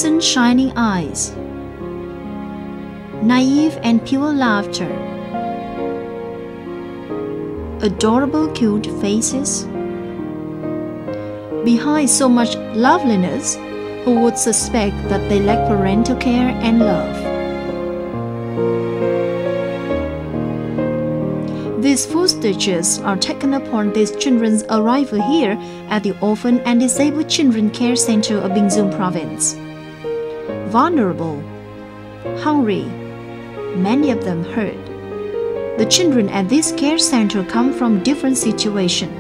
innocent shining eyes, naive and pure laughter, adorable cute faces. Behind so much loveliness, who would suspect that they lack parental care and love? These food stitches are taken upon these children's arrival here at the Orphan and Disabled Children Care Center of Bình Dương Province. Vulnerable, hungry, many of them hurt. The children at this care center come from different situations.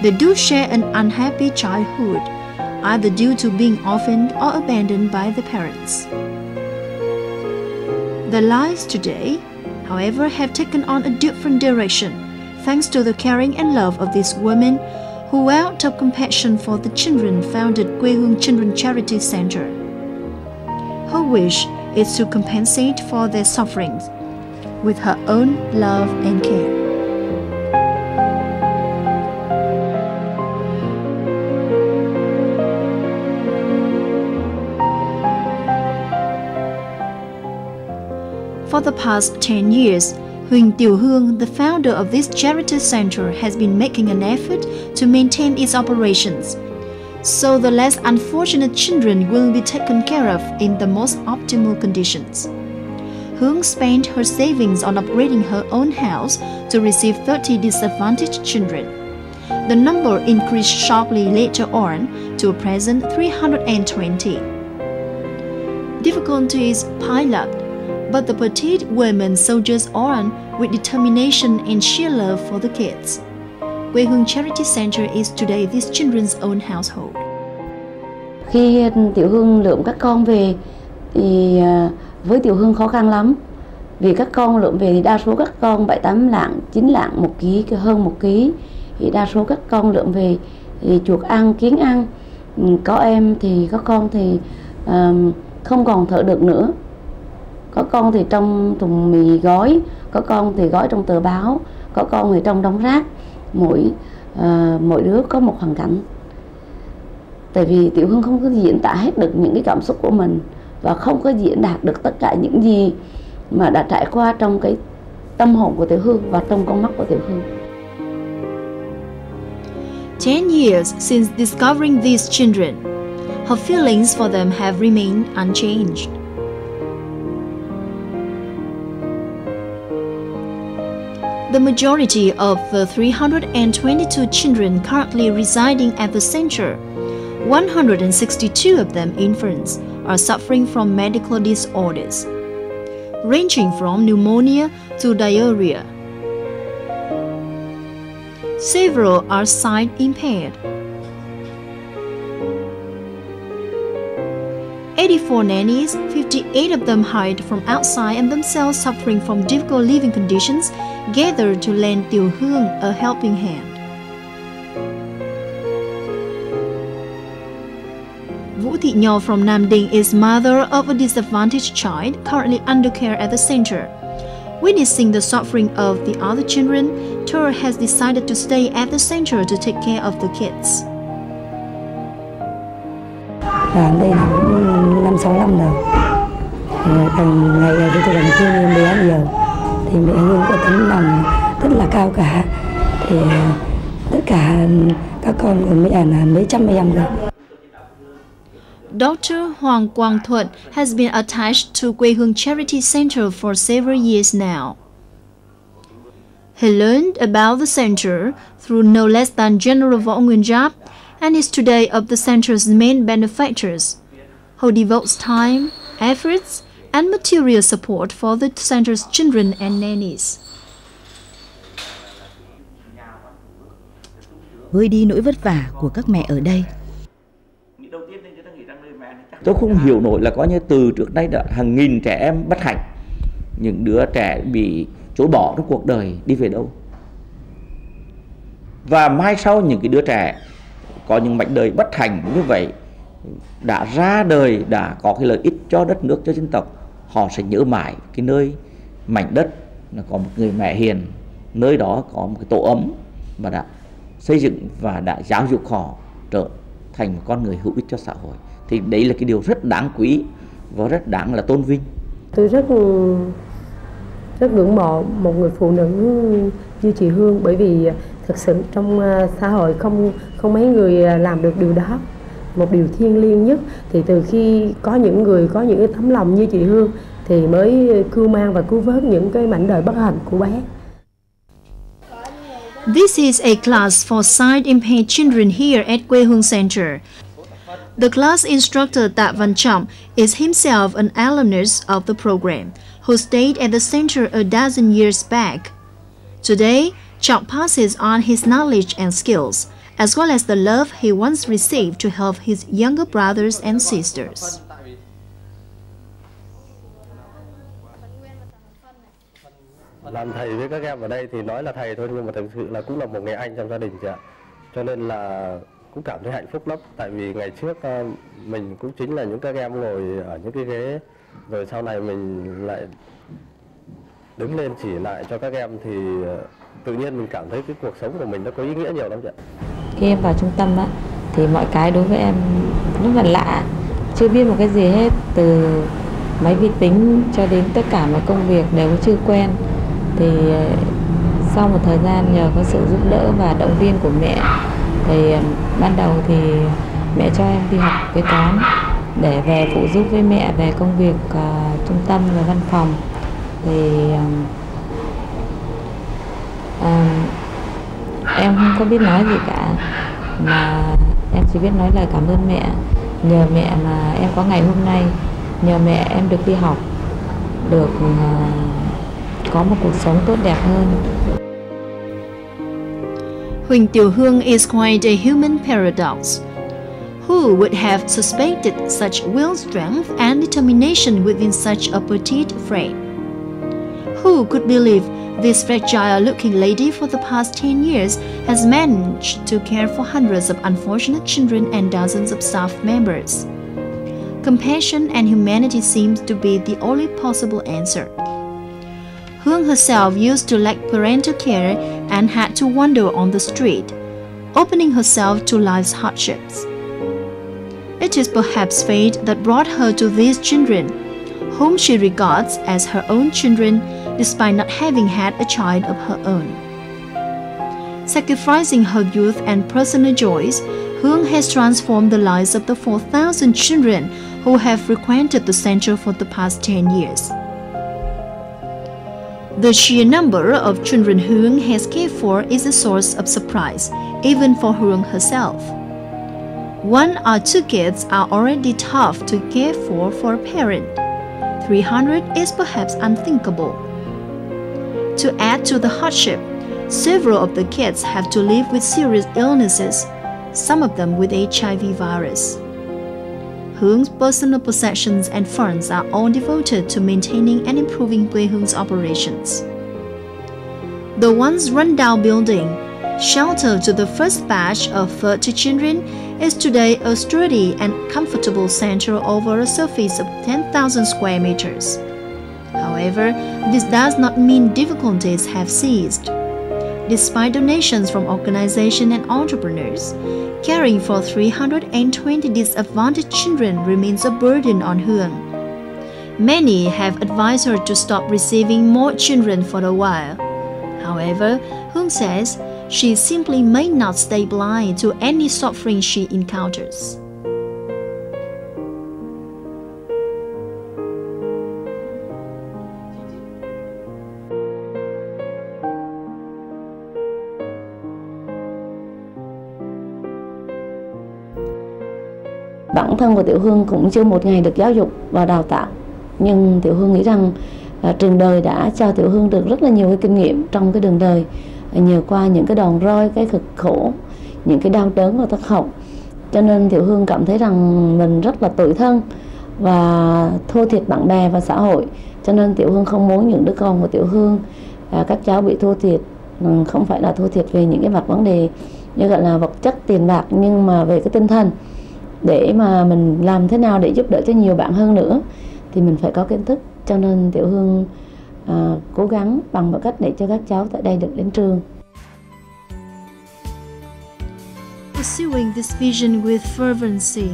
They do share an unhappy childhood, either due to being orphaned or abandoned by the parents. Their lives today, however, have taken on a different direction thanks to the caring and love of these women who, out of compassion for the children, founded Quê Hương Children Charity Center. Her wish is to compensate for their sufferings with her own love and care. For the past 10 years, Huỳnh Tiểu Hương, the founder of this charity center, has been making an effort to maintain its operations, so the less unfortunate children will be taken care of in the most optimal conditions. Hương spent her savings on upgrading her own house to receive 30 disadvantaged children. The number increased sharply later on to a present 320. Difficulties piled up, but the petite women soldiers on with determination and sheer love for the kids. Quê Hương Charity Center is today this children's own household. Khi Tiểu Hương lượm các con về thì với Tiểu Hương khó khăn lắm. Vì các con lượm về thì đa số các con 7-8 lạng, 9 lạng 1 ký, hơn 1 ký. Thì đa số các con lượm về thì chuột ăn, kiến ăn. Có em thì có con thì không còn thở được nữa. Có con thì trong thùng mì gói, có con thì gói trong tờ báo, có con thì trong đống rác. Mỗi đứa có một hoàn cảnh. Tại vì Tiểu Hương không có diễn tả hết được những cái cảm xúc của mình và không có diễn đạt được tất cả những gì mà đã trải qua trong cái tâm hồn của Tiểu Hương và trong con mắt của Tiểu Hương. 10 years since discovering these children, her feelings for them have remained unchanged. The majority of the 322 children currently residing at the center, 162 of them infants, are suffering from medical disorders, ranging from pneumonia to diarrhea. Several are sight impaired. 84 nannies, 58 of them hired from outside and themselves suffering from difficult living conditions, gathered to lend Tiểu Hương a helping hand. Vũ Thị Nho from Nam Định is mother of a disadvantaged child currently under care at the center. Witnessing the suffering of the other children, Tur has decided to stay at the center to take care of the kids. Đây là 5-6 năm rồi. Càng ngày tôi càng thương em bé nhiều. Thì mẹ Hương có tấm lòng rất là cao cả. Thì tất cả các con của mẹ là mấy trăm em rồi. Dr. Hoàng Quang Thuận has been attached to Quê Hương Charity Center for several years now. He learned about the center through no less than General Võ Nguyên Giáp and is today of the center's main benefactors, who devotes time, efforts, and material support for the center's children and nannies. Vơi đi nỗi vất vả của các mẹ ở đây. Tôi không hiểu nổi là coi như từ trước nay đã hàng nghìn trẻ em bất hạnh, những đứa trẻ bị chối bỏ trong cuộc đời đi về đâu. Và mai sau những cái đứa trẻ có những mảnh đời bất hạnh như vậy đã ra đời, đã có cái lợi ích cho đất nước, cho dân tộc, họ sẽ nhớ mãi cái nơi mảnh đất là có một người mẹ hiền, nơi đó có một cái tổ ấm mà đã xây dựng và đã giáo dục họ trở thành một con người hữu ích cho xã hội. thì đấy là cái điều rất đáng quý và rất đáng là tôn vinh. Tôi rất ngưỡng mộ một người phụ nữ như chị Hương, bởi vì thực sự trong xã hội không mấy người làm được điều đó, một điều thiêng liêng nhất. Thì từ khi có những người có những cái tấm lòng như chị Hương thì mới cưu mang và cứu vớt những cái mảnh đời bất hạnh của bé. This is a class for sight-impaired children here at Quê Hương Center. The class instructor Tạ Văn Trọng is himself an alumnus of the program, who stayed at the center a dozen years back. Today, Trọng passes on his knowledge and skills, as well as the love he once received to help his younger brothers and sisters. Làm thầy với các em ở đây thì nói là thầy thôi, nhưng mà thực sự là cũng là một người anh trong gia đình chị ạ. Cho nên là cũng cảm thấy hạnh phúc lắm. Tại vì ngày trước mình cũng chính là những các em ngồi ở những cái ghế, rồi sau này mình lại đứng lên chỉ lại cho các em, thì tự nhiên mình cảm thấy cái cuộc sống của mình nó có ý nghĩa nhiều lắm chị ạ. Khi em vào trung tâm á, thì mọi cái đối với em rất là lạ, chưa biết một cái gì hết, từ máy vi tính cho đến tất cả mọi công việc đều chưa quen. Thì sau một thời gian nhờ có sự giúp đỡ và động viên của mẹ, thì ban đầu thì mẹ cho em đi học kế toán để về phụ giúp với mẹ về công việc trung tâm và văn phòng. Thì em không có biết nói gì cả, mà em chỉ biết nói lời cảm ơn mẹ. Nhờ mẹ mà em có ngày hôm nay, nhờ mẹ em được đi học, được có một cuộc sống tốt đẹp hơn. Huỳnh Tiểu Hương is quite a human paradox. Who would have suspected such will strength and determination within such a petite frame? Who could believe this fragile-looking lady for the past 10 years has managed to care for hundreds of unfortunate children and dozens of staff members? Compassion and humanity seems to be the only possible answer. Hương herself used to lack parental care and had to wander on the street, opening herself to life's hardships. It is perhaps fate that brought her to these children, whom she regards as her own children despite not having had a child of her own. Sacrificing her youth and personal joys, Hương has transformed the lives of the 4,000 children who have frequented the center for the past 10 years. The sheer number of children Hương has cared for is a source of surprise, even for Hương herself. 1 or 2 kids are already tough to care for a parent. 300 is perhaps unthinkable. To add to the hardship, several of the kids have to live with serious illnesses, some of them with HIV virus. Hương personal possessions and funds are all devoted to maintaining and improving Quê Hương operations. The once run-down building, shelter to the first batch of 30 children, is today a sturdy and comfortable center over a surface of 10,000 square meters. However, this does not mean difficulties have ceased. Despite donations from organizations and entrepreneurs, caring for 320 disadvantaged children remains a burden on Hương. Many have advised her to stop receiving more children for a while. However, Hương says she simply may not stay blind to any suffering she encounters. Bản thân của Tiểu Hương cũng chưa một ngày được giáo dục và đào tạo, nhưng Tiểu Hương nghĩ rằng trường đời đã cho Tiểu Hương được rất là nhiều cái kinh nghiệm trong cái đường đời, nhờ qua những cái đòn roi, cái cực khổ, những cái đau đớn và thất vọng. Cho nên Tiểu Hương cảm thấy rằng mình rất là tủi thân và thua thiệt bạn bè và xã hội. Cho nên Tiểu Hương không muốn những đứa con của Tiểu Hương, các cháu bị thua thiệt, không phải là thua thiệt về những cái mặt vấn đề như gọi là vật chất tiền bạc, nhưng mà về cái tinh thần. Để mà mình làm thế nào để giúp đỡ cho nhiều bạn hơn nữa thì mình phải có kiến thức. Cho nên Tiểu Hương cố gắng bằng mọi cách để cho các cháu tại đây được đến trường. Pursuing this vision with fervency,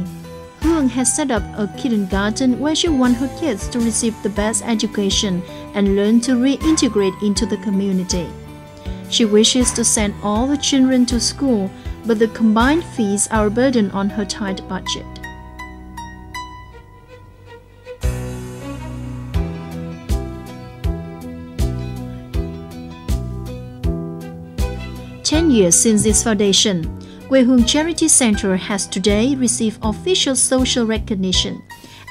Hương Hương has set up a kindergarten where she wants her kids to receive the best education and learn to reintegrate into the community. She wishes to send all the children to school, but the combined fees are a burden on her tight budget. Ten years since its foundation, Quê Hương Charity Center has today received official social recognition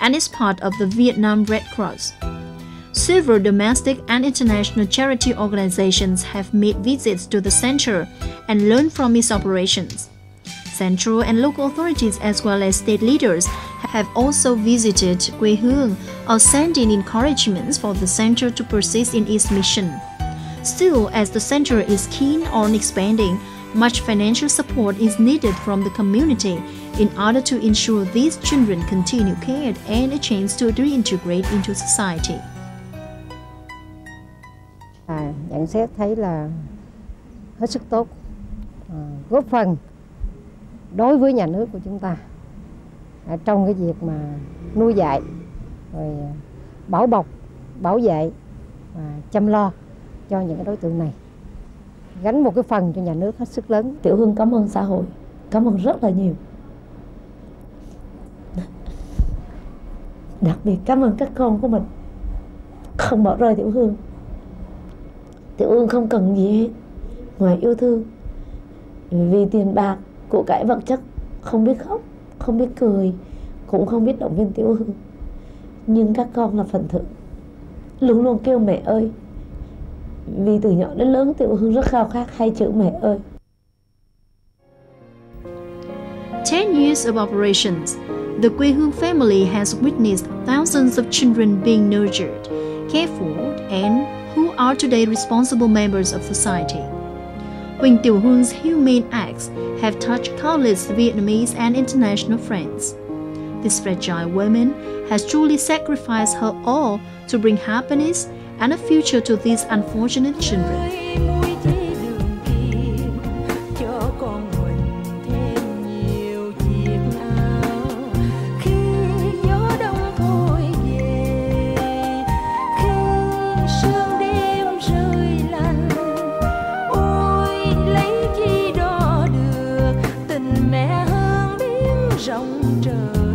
and is part of the Vietnam Red Cross. Several domestic and international charity organizations have made visits to the center and learned from its operations. Central and local authorities as well as state leaders have also visited Quê Hương or sent in encouragements for the center to persist in its mission. Still, as the center is keen on expanding, much financial support is needed from the community in order to ensure these children continue cared and a chance to reintegrate into society. Nhận xét thấy là hết sức tốt, góp phần đối với nhà nước của chúng ta trong cái việc mà nuôi dạy, rồi bảo bọc, bảo vệ và chăm lo cho những cái đối tượng này, gánh một cái phần cho nhà nước hết sức lớn. Tiểu Hương cảm ơn xã hội, cảm ơn rất là nhiều. Đặc biệt cảm ơn các con của mình không bỏ rơi Tiểu Hương. Tiểu Hương không cần gì hết ngoài yêu thương. Vì tiền bạc, của cải vật chất, không biết khóc, không biết cười, cũng không biết động viên Tiểu Hương. Nhưng các con là phần thưởng, luôn luôn kêu mẹ ơi. Vì từ nhỏ đến lớn Tiểu Hương rất khao khát hai chữ mẹ ơi. 10 years of operations, the Quê Hương family has witnessed thousands of children being nurtured, cared for, and who are today responsible members of society. Huỳnh Tiểu Hương humane acts have touched countless Vietnamese and international friends. This fragile woman has truly sacrificed her all to bring happiness and a future to these unfortunate children. Rộng trời